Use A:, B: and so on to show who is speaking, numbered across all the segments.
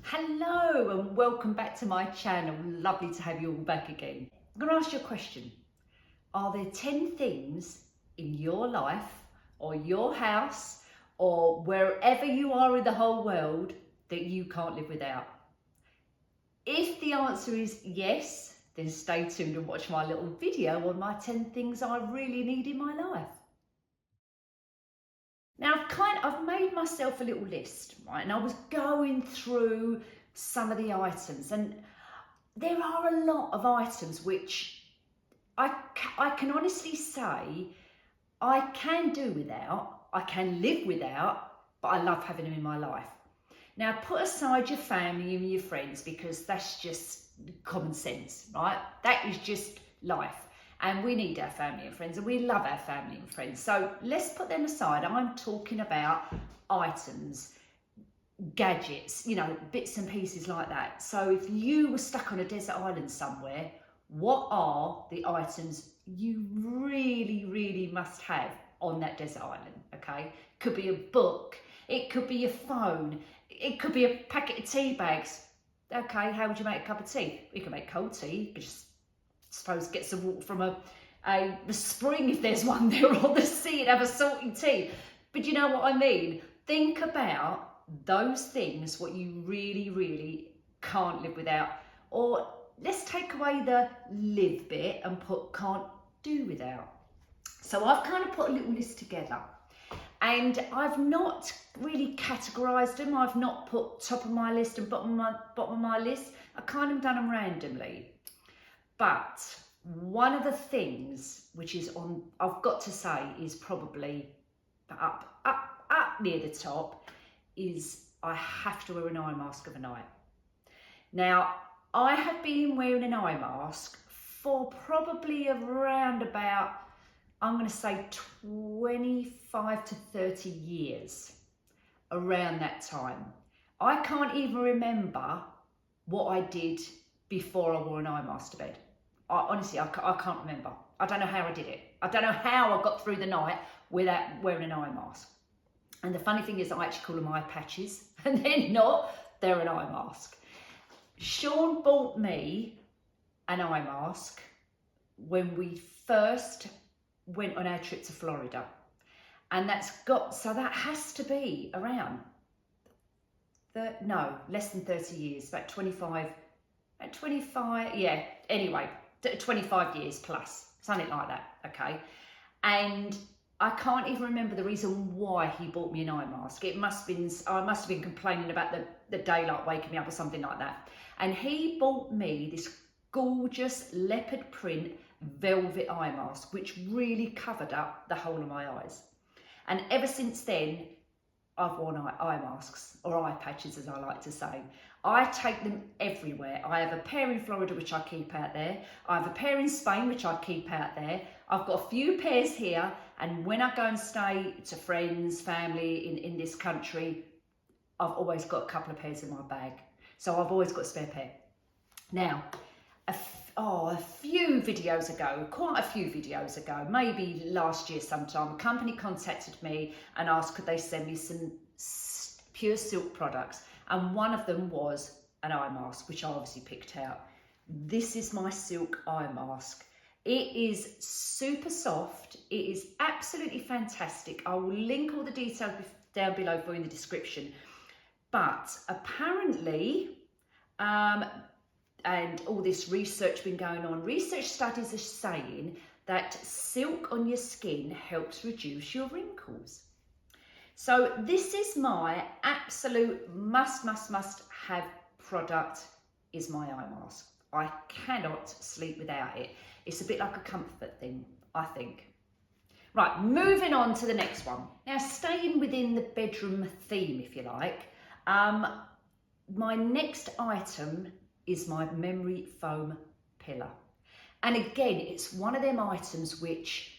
A: Hello and welcome back to my channel. Lovely to have you all back again. I'm going to ask you a question. Are there 10 things in your life or your house or wherever you are in the whole world that you can't live without? If the answer is yes, then stay tuned and watch my little video on my 10 things I really need in my life. Now I've made myself a little list, right? And I was going through some of the items, and there are a lot of items which I can honestly say I can do without, I can live without, but I love having them in my life. Now put aside your family and your friends because that's just common sense, right? That is just life. And we need our family and friends, and we love our family and friends. So let's put them aside. I'm talking about items, gadgets, bits and pieces like that. So if you were stuck on a desert island somewhere, what are the items you really, really must have on that desert island, okay? Could be a book, it could be your phone, it could be a packet of tea bags. Okay, how would you make a cup of tea? You can make cold tea, you could just suppose get some water from the spring if there's one there, or the sea, and have a salty tea. But you know what I mean? Think about those things, what you really, really can't live without. Or let's take away the live bit and put can't do without. So I've kind of put a little list together, and I've not really categorised them. I've not put top of my list and bottom of my list. I kind of done them randomly. But one of the things which is on, I've got to say, is probably up near the top, is I have to wear an eye mask overnight. Now, I have been wearing an eye mask for probably around about, I'm going to say 25 to 30 years, around that time. I can't even remember what I did before I wore an eye mask to bed. Honestly, I can't remember. I don't know how I did it. I don't know how I got through the night without wearing an eye mask. And the funny thing is, I actually call them eye patches, and they're not, they're an eye mask. Sean bought me an eye mask when we first went on our trip to Florida. And that has to be around, less than 30 years, about 25, yeah, anyway, 25 years plus, something like that, okay? And I can't even remember the reason why he bought me an eye mask. I must have been complaining about the daylight waking me up or something like that. And he bought me this gorgeous leopard print velvet eye mask, which really covered up the whole of my eyes. And ever since then, I've worn eye masks, or eye patches as I like to say. I take them everywhere. I have a pair in Florida which I keep out there. I have a pair in Spain which I keep out there. I've got a few pairs here, and when I go and stay to friends, family in this country, I've always got a couple of pairs in my bag. So I've always got a spare pair. Now, quite a few videos ago, maybe last year sometime, a company contacted me and asked could they send me some pure silk products, and one of them was an eye mask, which I obviously picked out. This is my silk eye mask. It is super soft. It is absolutely fantastic. I will link all the details down below for you in the description. But apparently, and all this research been going on, research studies are saying that silk on your skin helps reduce your wrinkles. So this is my absolute must have product, is my eye mask. I cannot sleep without it. It's a bit like a comfort thing, I think. Right, moving on to the next one. Now, staying within the bedroom theme, if you like, my next item is my memory foam pillow. And again, it's one of them items which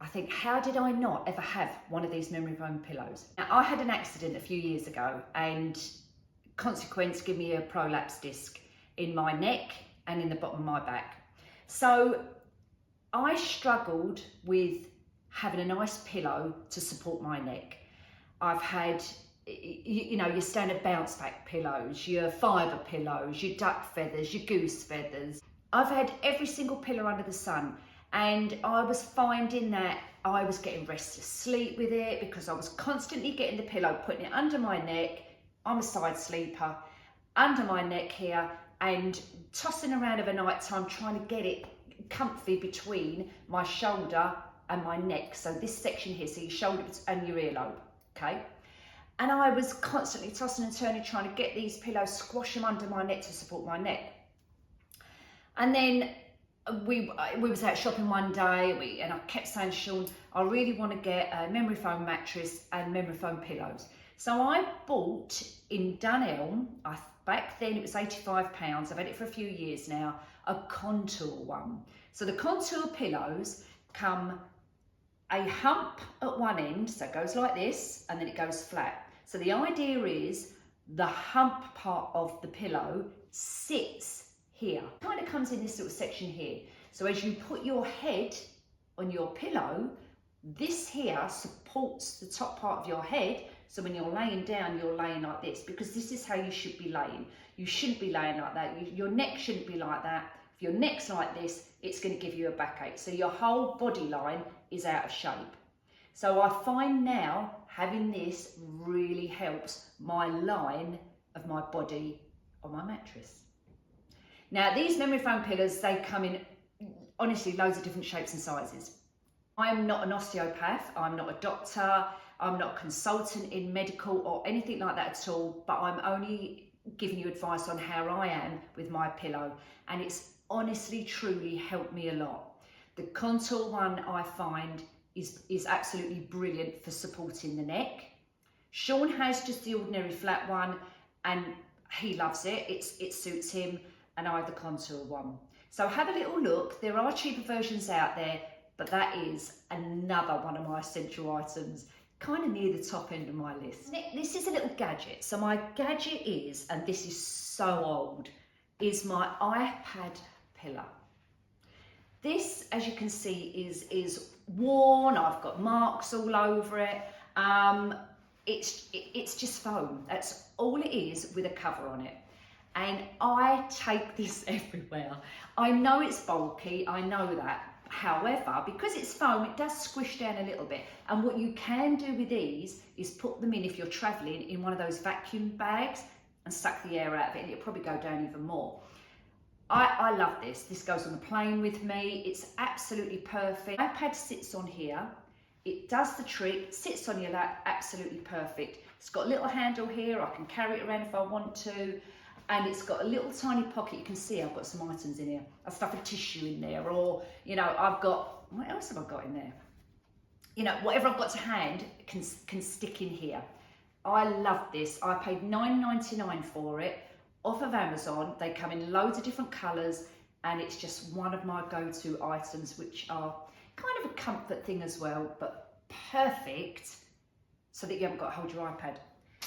A: I think, how did I not ever have one of these memory foam pillows? Now, I had an accident a few years ago, and consequence gave me a prolapse disc in my neck and in the bottom of my back. So I struggled with having a nice pillow to support my neck. I've had you know, your standard bounce back pillows, your fibre pillows, your duck feathers, your goose feathers. I've had every single pillow under the sun, and I was finding that I was getting restless sleep with it because I was constantly getting the pillow, putting it under my neck. I'm a side sleeper, under my neck here, and tossing around of a night time trying to get it comfy between my shoulder and my neck. So this section here, so your shoulder and your earlobe, okay? And I was constantly tossing and turning, trying to get these pillows, squash them under my neck to support my neck. And then we was out shopping one day, and I kept saying to Sean, I really want to get a memory foam mattress and memory foam pillows. So I bought in Dunelm, back then it was £85, I've had it for a few years now, a contour one. So the contour pillows come a hump at one end, so it goes like this, and then it goes flat. So the idea is the hump part of the pillow sits here. It kind of comes in this little section here. So as you put your head on your pillow, this here supports the top part of your head. So when you're laying down, you're laying like this, because this is how you should be laying. You shouldn't be laying like that. Your neck shouldn't be like that. If your neck's like this, it's going to give you a backache. So your whole body line is out of shape. So I find now having this really helps my line of my body on my mattress. Now these memory foam pillows, they come in honestly loads of different shapes and sizes. I'm not an osteopath, I'm not a doctor, I'm not a consultant in medical or anything like that at all, but I'm only giving you advice on how I am with my pillow, and it's honestly truly helped me a lot. The contour one I find is absolutely brilliant for supporting the neck. Sean has just the ordinary flat one and he loves it. It suits him, and I have the contour one. So have a little look. There are cheaper versions out there, but that is another one of my essential items, kind of near the top end of my list. This is a little gadget. So my gadget is, and this is so old, is my iPad pillow. This, as you can see, is worn. I've got marks all over it. It's just foam. That's all it is, with a cover on it. And I take this everywhere. I know it's bulky, I know that. However, because it's foam, it does squish down a little bit. And what you can do with these is put them in, if you're traveling, in one of those vacuum bags and suck the air out of it, and it'll probably go down even more. I love this. This goes on the plane with me. It's absolutely perfect. My iPad sits on here. It does the trick, sits on your lap, absolutely perfect. It's got a little handle here. I can carry it around if I want to. And it's got a little tiny pocket. You can see I've got some items in here. I've stuffed a tissue in there, or, you know, I've got, what else have I got in there? You know, whatever I've got to hand can stick in here. I love this. I paid $9.99 for it off of Amazon. They come in loads of different colours, and it's just one of my go-to items, which are kind of a comfort thing as well, but perfect so that you haven't got to hold your iPad.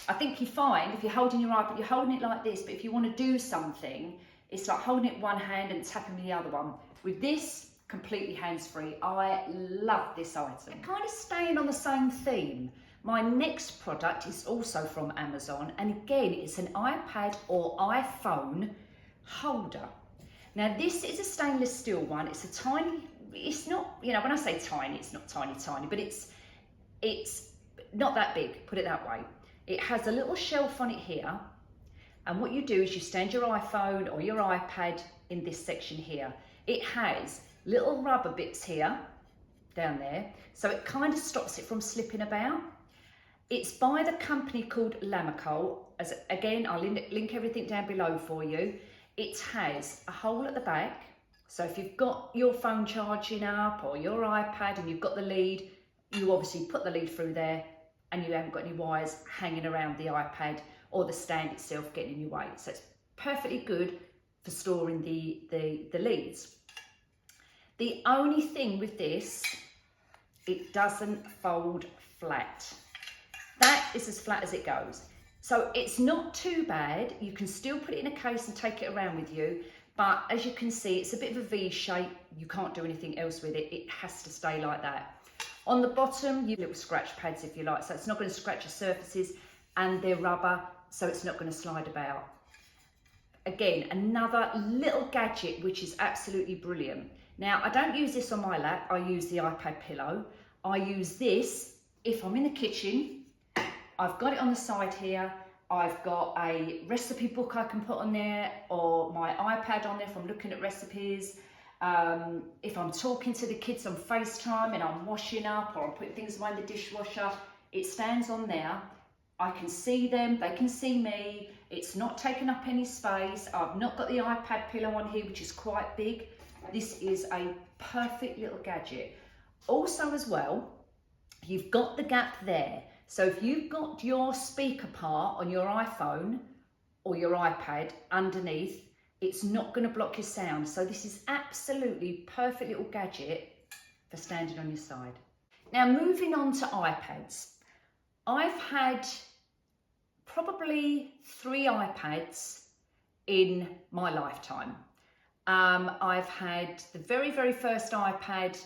A: I think you find if you're holding your iPad, you're holding it like this, but if you want to do something, it's like holding it with one hand and tapping with the other one. With this, completely hands-free. I love this item. Kind of staying on the same theme, my next product is also from Amazon, and again, it's an iPad or iPhone holder. Now this is a stainless steel one. It's a tiny, it's not, you know, when I say tiny, it's not tiny, but it's not that big, put it that way. It has a little shelf on it here, and what you do is you stand your iPhone or your iPad in this section here. It has little rubber bits here, down there, so it kind of stops it from slipping about. It's by the company called Lamico. As again, I'll link everything down below for you. It has a hole at the back, so if you've got your phone charging up or your iPad and you've got the lead, you obviously put the lead through there, and you haven't got any wires hanging around the iPad or the stand itself getting in your way. So it's perfectly good for storing the leads. The only thing with this, it doesn't fold flat. That is as flat as it goes. So it's not too bad. You can still put it in a case and take it around with you. But as you can see, it's a bit of a V shape. You can't do anything else with it. It has to stay like that. On the bottom, you have little scratch pads if you like. So it's not going to scratch your surfaces. and they're rubber, so it's not going to slide about. Again, another little gadget which is absolutely brilliant. Now, I don't use this on my lap, I use the iPad pillow. I use this if I'm in the kitchen. I've got it on the side here. I've got a recipe book I can put on there, or my iPad on there if I'm looking at recipes. If I'm talking to the kids on FaceTime and I'm washing up, or I'm putting things away in the dishwasher, it stands on there. I can see them, they can see me. It's not taking up any space. I've not got the iPad pillow on here, which is quite big. This is a perfect little gadget. Also as well, you've got the gap there. So if you've got your speaker part on your iPhone or your iPad underneath, it's not going to block your sound. So this is absolutely perfect little gadget for standing on your side. Now moving on to iPads. I've had probably 3 iPads in my lifetime. I've had the very, very first iPad.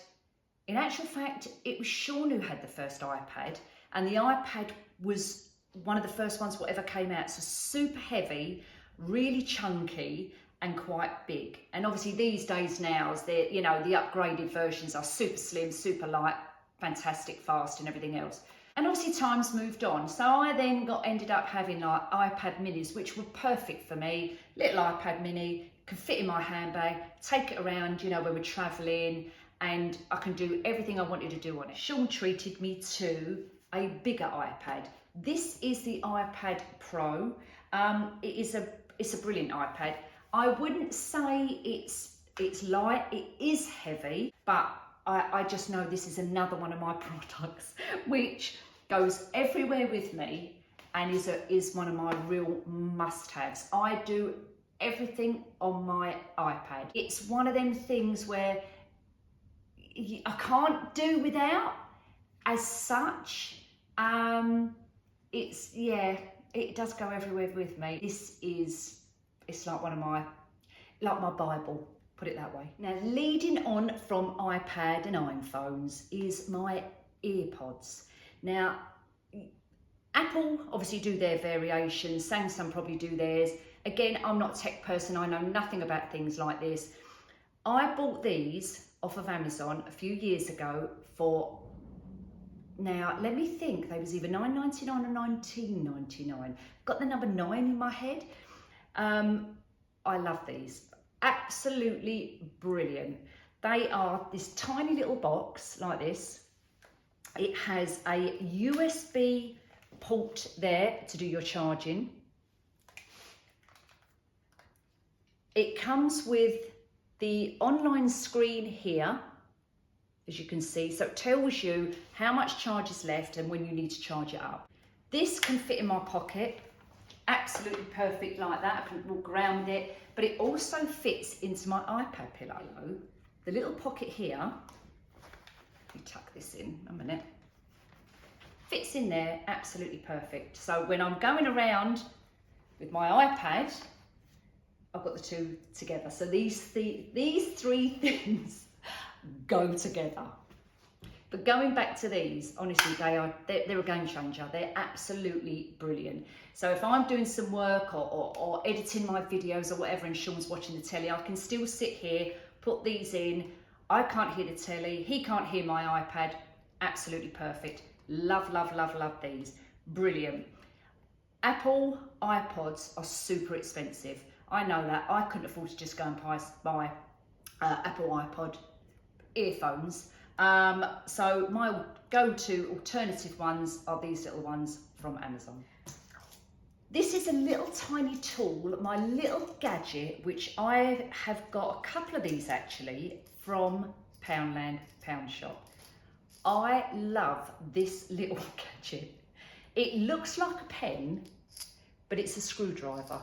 A: In actual fact, it was Sean who had the first iPad, and the iPad was one of the first ones whatever came out. So super heavy, really chunky, and quite big. And obviously these days now, they're, you know, the upgraded versions are super slim, super light, fantastic, fast, and everything else. And obviously times moved on. So I then ended up having like iPad minis, which were perfect for me. Little iPad mini, can fit in my handbag, take it around, you know, when we're traveling, and I can do everything I wanted to do on it. Sean treated me to a bigger iPad. This is the iPad Pro. It's a brilliant iPad. I wouldn't say it's light, it is heavy, but I just know this is another one of my products which goes everywhere with me and is one of my real must-haves. I do everything on my iPad. It's one of them things where I can't do without as such. It does go everywhere with me. It's like my Bible, put it that way. Now, leading on from iPad and iPhones is my Earpods. Now, Apple obviously do their variations, Samsung probably do theirs. Again, I'm not a tech person, I know nothing about things like this. I bought these off of Amazon a few years ago for, now let me think, they was either $9.99 or $19.99. Got the number 9 in my head. I love these, absolutely brilliant. They are this tiny little box like this. It has a USB port there to do your charging. It comes with the online screen here, as you can see, so it tells you how much charge is left and when you need to charge it up. This can fit in my pocket, absolutely perfect like that. I can walk around with it, but it also fits into my iPad pillow. The little pocket here, let me tuck this in a minute, fits in there absolutely perfect. So when I'm going around with my iPad, I've got the two together. So these three things go together. But going back to these, honestly, they're a game changer. They're absolutely brilliant. So if I'm doing some work or editing my videos or whatever and Sean's watching the telly, I can still sit here, put these in. I can't hear the telly, he can't hear my iPad. Absolutely perfect. Love, love, love, love these. Brilliant. Apple iPods are super expensive. I know that. I couldn't afford to just go and buy Apple iPod earphones. So my go-to alternative ones are these little ones from Amazon. This is a little tiny tool, my little gadget, which I have got a couple of these actually from Poundland, Pound Shop. I love this little gadget. It looks like a pen, but it's a screwdriver.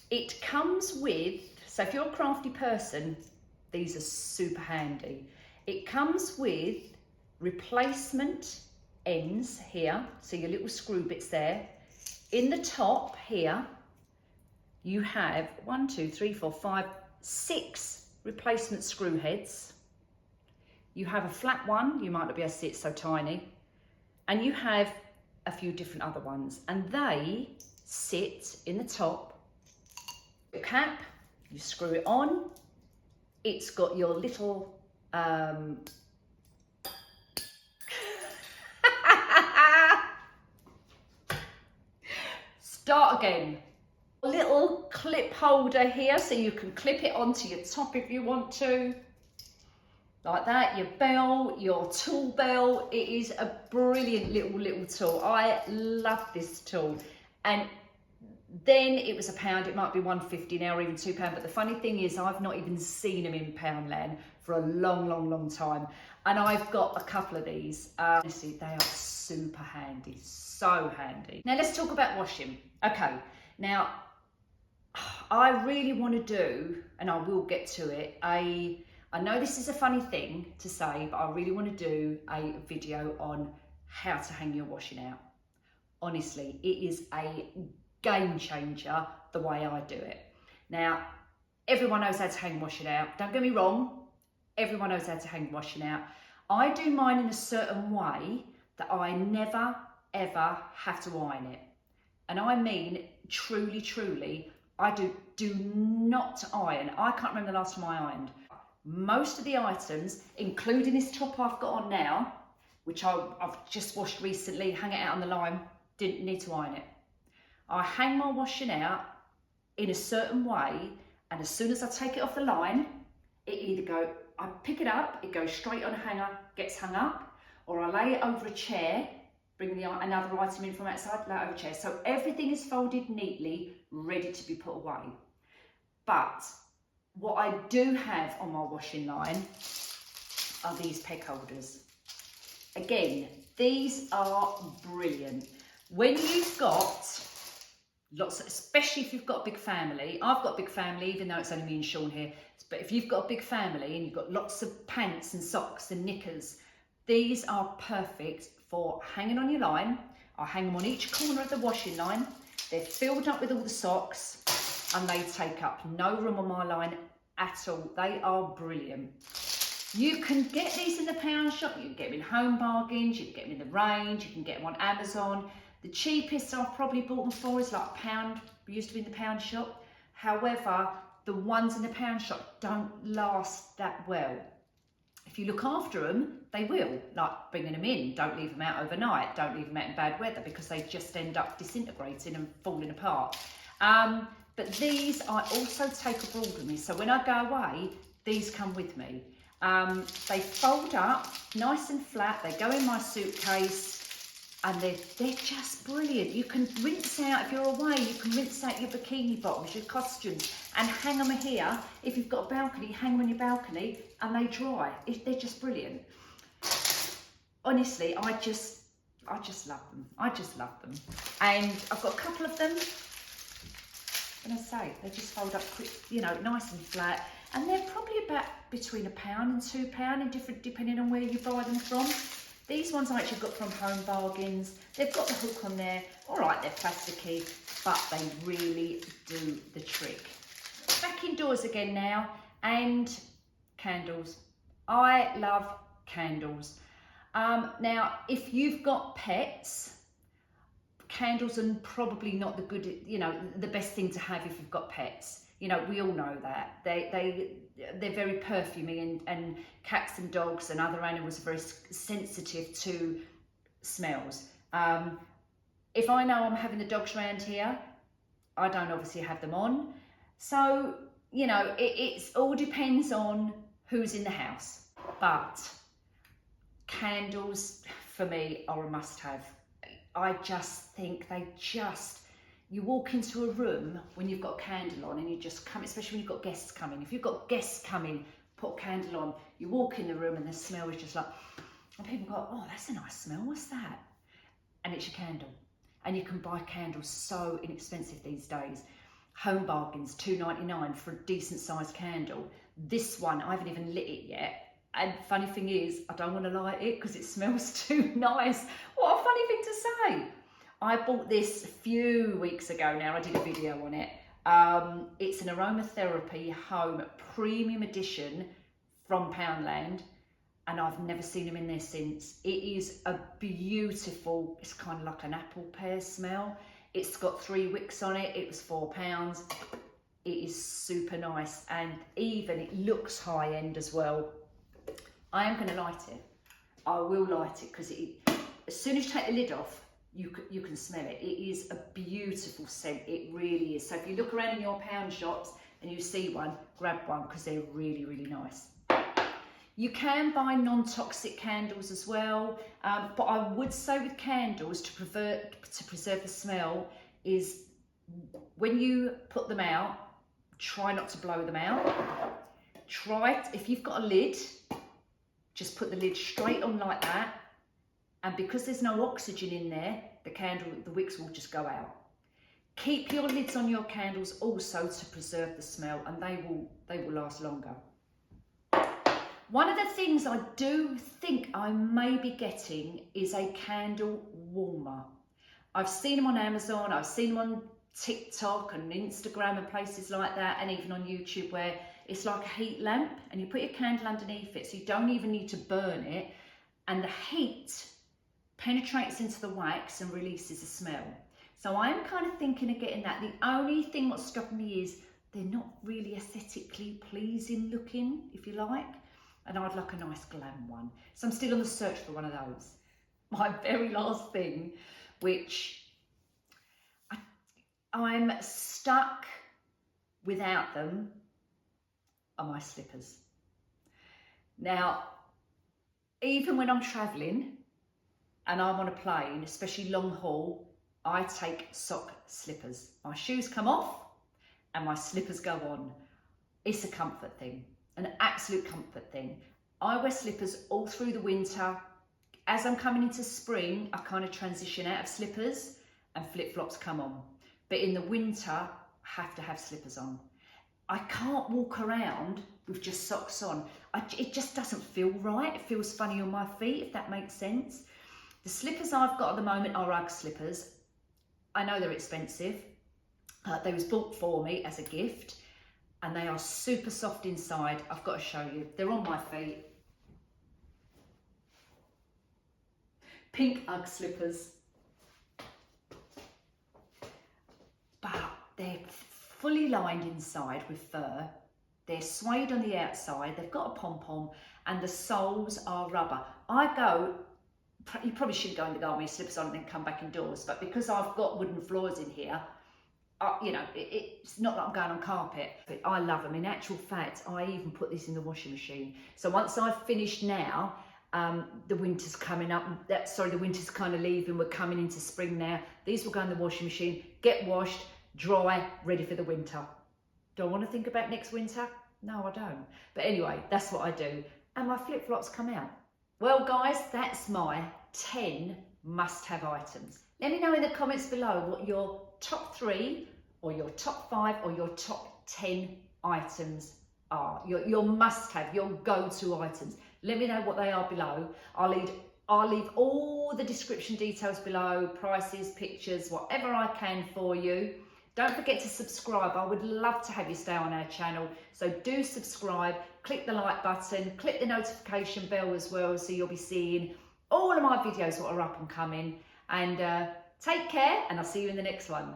A: It comes with, so if you're a crafty person, these are super handy. It comes with replacement ends here, so your little screw bits there. In the top here, you have 1, 2, 3, 4, 5, 6 replacement screw heads. You have a flat one, you might not be able to see it so tiny. And you have a few different other ones, and they sit in the top. Your cap, you screw it on. It's got your little start again. A little clip holder here, so you can clip it onto your top if you want to. Like that, your bell, your tool bell. It is a brilliant little tool. I love this tool. And then it was £1, it might be £1.50 now or even £2. But the funny thing is, I've not even seen them in Poundland for a long time. And I've got a couple of these. Honestly, they are super handy, so handy. Now let's talk about washing. Okay, now I really want to do, and I will get to it, I know this is a funny thing to say, but I really want to do a video on how to hang your washing out. Honestly, it is a game changer the way I do it. Now, everyone knows how to hang washing out. Don't get me wrong, everyone knows how to hang washing out. I do mine in a certain way that I never, ever have to iron it. And I mean, truly, I do not iron. I can't remember the last time I ironed. Most of the items, including this top I've got on now, which I've just washed recently, hang it out on the line, didn't need to iron it. I hang my washing out in a certain way, and as soon as I take it off the line, I pick it up, it goes straight on a hanger, gets hung up, or I lay it over a chair, bring another item in from outside, lay it over a chair. So everything is folded neatly, ready to be put away. But what I do have on my washing line are these peg holders. Again, these are brilliant. When you've got lots, especially if you've got a big family. I've got a big family, even though it's only me and Sean here. But if you've got a big family and you've got lots of pants and socks and knickers, these are perfect for hanging on your line. I hang them on each corner of the washing line. They're filled up with all the socks and they take up no room on my line at all. They are brilliant. You can get these in the pound shop. You can get them in Home Bargains. You can get them in the range. You can get them on Amazon. The cheapest I've probably bought them for is like £1. Used to be in the pound shop. However, the ones in the pound shop don't last that well. If you look after them, they will, like bringing them in. Don't leave them out overnight. Don't leave them out in bad weather because they just end up disintegrating and falling apart. But these I also take abroad with me. So when I go away, these come with me. They fold up nice and flat. They go in my suitcase and they're just brilliant. You can rinse out, if you're away, you can rinse out your bikini bottoms, your costumes, and hang them here. If you've got a balcony, hang them on your balcony and they dry. They're just brilliant. Honestly, I just love them. I just love them. And I've got a couple of them. And I say, they just fold up quick, you know, nice and flat. And they're probably about between £1 and £2 in different, depending on where you buy them from. These ones I actually got from Home Bargains. They've got the hook on there. All right, they're plasticky, but they really do the trick. Back indoors again now, and candles. I love candles. Now, if you've got pets, candles are probably not the good, you know, the best thing to have if you've got pets. You know, we all know that. They're very perfumey, and cats and dogs and other animals are very sensitive to smells. If I know I'm having the dogs around here, I don't obviously have them on. So, you know, it all depends on who's in the house. But candles, for me, are a must-have. I just think you walk into a room when you've got a candle on and you just come, especially when you've got guests coming. If you've got guests coming, put a candle on, you walk in the room and the smell is just like, and people go, oh, that's a nice smell, what's that? And it's your candle. And you can buy candles so inexpensive these days. Home Bargains, £2.99 for a decent sized candle. This one, I haven't even lit it yet. And funny thing is, I don't want to light it because it smells too nice. What a funny thing to say. I bought this a few weeks ago now. I did a video on it. It's an aromatherapy home premium edition from Poundland. and I've never seen them in there since. It is a beautiful, it's kind of like an apple pear smell. It's got 3 wicks on it. It was £4. It is super nice, and even it looks high end as well. I am going to light it. I will light it because as soon as you take the lid off, you can smell it. It is a beautiful scent. It really is. So if you look around in your pound shops and you see one, grab one because they're really, really nice. You can buy non-toxic candles as well, but I would say with candles to preserve the smell is when you put them out, try not to blow them out. If you've got a lid, just put the lid straight on like that, and because there's no oxygen in there, the wicks will just go out. Keep your lids on your candles also to preserve the smell, and they will last longer. One of the things I do think I may be getting is a candle warmer. I've seen them on Amazon, I've seen them on TikTok and Instagram and places like that, and even on YouTube, where it's like a heat lamp and you put your candle underneath it, so you don't even need to burn it, and the heat penetrates into the wax and releases a smell. So I am kind of thinking of getting that. The only thing what's stopping me is they're not really aesthetically pleasing looking, if you like, and I'd like a nice glam one. So I'm still on the search for one of those. My very last thing, which I'm stuck without them, are my slippers. Now, even when I'm travelling and I'm on a plane, especially long haul, I take sock slippers. My shoes come off and my slippers go on. It's a comfort thing, an absolute comfort thing. I wear slippers all through the winter. As I'm coming into spring, I kind of transition out of slippers and flip-flops come on. But in the winter, I have to have slippers on. I can't walk around with just socks on. It just doesn't feel right. It feels funny on my feet, if that makes sense. The slippers I've got at the moment are Ugg slippers. I know they're expensive. They was bought for me as a gift, and they are super soft inside. I've got to show you. They're on my feet. Pink Ugg slippers. But they're fully lined inside with fur. They're suede on the outside. They've got a pom-pom, and the soles are rubber. You probably shouldn't go in the garden with your slippers on and then come back indoors, but because I've got wooden floors in here, it's not like I'm going on carpet. But I love them. In actual fact, I even put this in the washing machine. So once I've finished now, the winter's coming up. The winter's kind of leaving. We're coming into spring now. These will go in the washing machine, get washed, dry, ready for the winter. Do I want to think about next winter? No, I don't. But anyway, that's what I do. And my flip-flops come out. Well, guys, that's my 10 must-have items. Let me know in the comments below what your top 3 or your top 5 or your top 10 items are. Your must-have, your go-to items. Let me know what they are below. I'll leave all the description details below, prices, pictures, whatever I can for you. Don't forget to subscribe. I would love to have you stay on our channel. So do subscribe, click the like button, click the notification bell as well, so you'll be seeing all of my videos that are up and coming. And take care, and I'll see you in the next one.